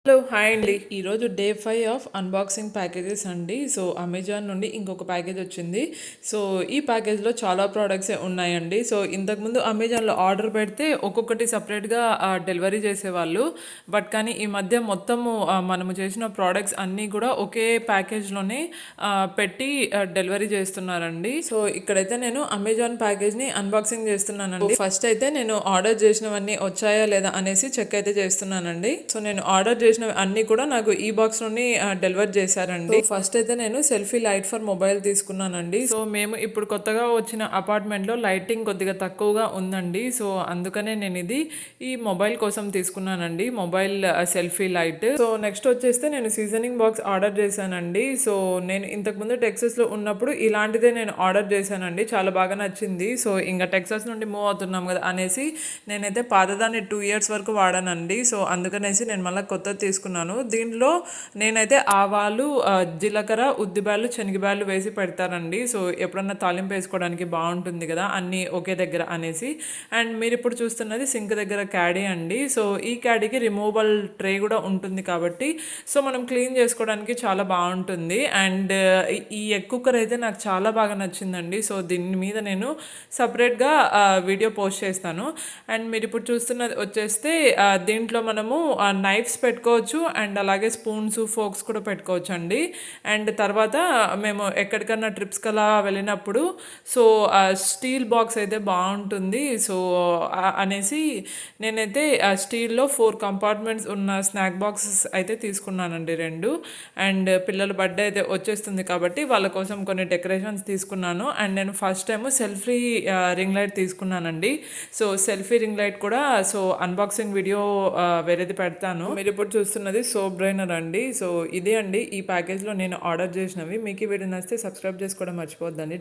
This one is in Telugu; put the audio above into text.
హలో హాయ్ అండి. ఈరోజు డే 5 ఆఫ్ అన్బాక్సింగ్ ప్యాకేజెస్ అండి. సో అమెజాన్ నుండి ఇంకొక ప్యాకేజ్ వచ్చింది. సో ఈ ప్యాకేజ్లో చాలా ప్రోడక్ట్స్ ఉన్నాయండి. సో ఇంతకుముందు అమెజాన్లో ఆర్డర్ పెడితే ఒక్కొక్కటి సపరేట్గా డెలివరీ చేసేవాళ్ళు. బట్ కానీ ఈ మధ్య మొత్తము మనము చేసిన ప్రోడక్ట్స్ అన్నీ కూడా ఒకే ప్యాకేజ్లోనే పెట్టి డెలివరీ చేస్తున్నారండి. సో ఇక్కడైతే నేను అమెజాన్ ప్యాకేజ్ని అన్బాక్సింగ్ చేస్తున్నానండి. ఫస్ట్ అయితే నేను ఆర్డర్ చేసినవన్నీ వచ్చాయా లేదా అనేసి చెక్ అయితే చేస్తున్నానండి. సో నేను ఆర్డర్ చేసినవి అన్ని కూడా నాకు ఈ బాక్స్ నుండి డెలివర్ చేశారండి. ఫస్ట్ అయితే నేను సెల్ఫీ లైట్ ఫర్ మొబైల్ తీసుకున్నానండి. సో మేము ఇప్పుడు కొత్తగా వచ్చిన అపార్ట్మెంట్ లో లైటింగ్ కొద్దిగా తక్కువగా ఉందండి. సో అందుకనే నేను ఇది ఈ మొబైల్ కోసం తీసుకున్నానండి, mobile selfie light. So next వచ్చేస్తే నేను సీజనింగ్ బాక్స్ ఆర్డర్ చేశానండి. సో నేను ఇంతకుముందు టెక్సస్ లో ఉన్నప్పుడు ఇలాంటిదే నేను ఆర్డర్ చేశానండి, చాలా బాగా నచ్చింది. సో ఇంకా టెక్సస్ నుండి మూవ్ అవుతున్నాం కదా అనేసి నేనైతే పాతదాన్ని 2 years వరకు వాడానండి. సో అందుకనేసి నేను మళ్ళీ కొత్తది తీసుకున్నాను. దీంట్లో నేనైతే ఆవాలు, జీలకర్ర, ఉద్దిబ్యాలు, శనగబ్యాలు వేసి పెడతానండి. సో ఎప్పుడన్నా తాలింపు వేసుకోవడానికి బాగుంటుంది కదా అన్నీ ఒకే దగ్గర అనేసి. అండ్ మీరు ఇప్పుడు చూస్తున్నది సింక్ దగ్గర క్యాడీ అండి. సో ఈ క్యాడీకి రిమూవబుల్ ట్రే కూడా ఉంటుంది కాబట్టి సో మనం క్లీన్ చేసుకోవడానికి చాలా బాగుంటుంది. అండ్ ఈ ఎగ్ కుక్కర్ అయితే నాకు చాలా బాగా నచ్చిందండి. సో దీని మీద నేను సపరేట్గా వీడియో పోస్ట్ చేస్తాను. అండ్ మీరు ఇప్పుడు చూస్తున్నది వచ్చేస్తే దీంట్లో మనము నైఫ్స్ పెట్టుకోవచ్చు అండ్ అలాగే స్పూన్స్, ఫోక్స్ కూడా పెట్టుకోవచ్చు అండి. అండ్ తర్వాత మేము ఎక్కడికన్నా ట్రిప్స్కి అలా వెళ్ళినప్పుడు సో స్టీల్ బాక్స్ అయితే బాగుంటుంది. సో అనేసి నేనైతే స్టీల్లో 4 కంపార్ట్మెంట్స్ ఉన్న స్నాక్ బాక్సెస్ అయితే తీసుకున్నానండి 2. అండ్ పిల్లల బర్త్డే అయితే వచ్చేస్తుంది కాబట్టి వాళ్ళ కోసం కొన్ని డెకరేషన్స్ తీసుకున్నాను. అండ్ నేను first time selfie ring light తీసుకున్నానండి. సో సెల్ఫీ రింగ్ లైట్ కూడా సో అన్బాక్సింగ్ వీడియో వేరేది పెడతాను. మీరు ఇప్పుడు చూస్తున్నది సోప్ డ్రైనర్ అండి. సో ఇదే అండి ఈ ప్యాకేజ్లో నేను ఆర్డర్ చేసినవి. మీకు ఈ వీడియో నచ్చితే సబ్స్క్రైబ్ చేసుకోవడం మర్చిపోద్దండి.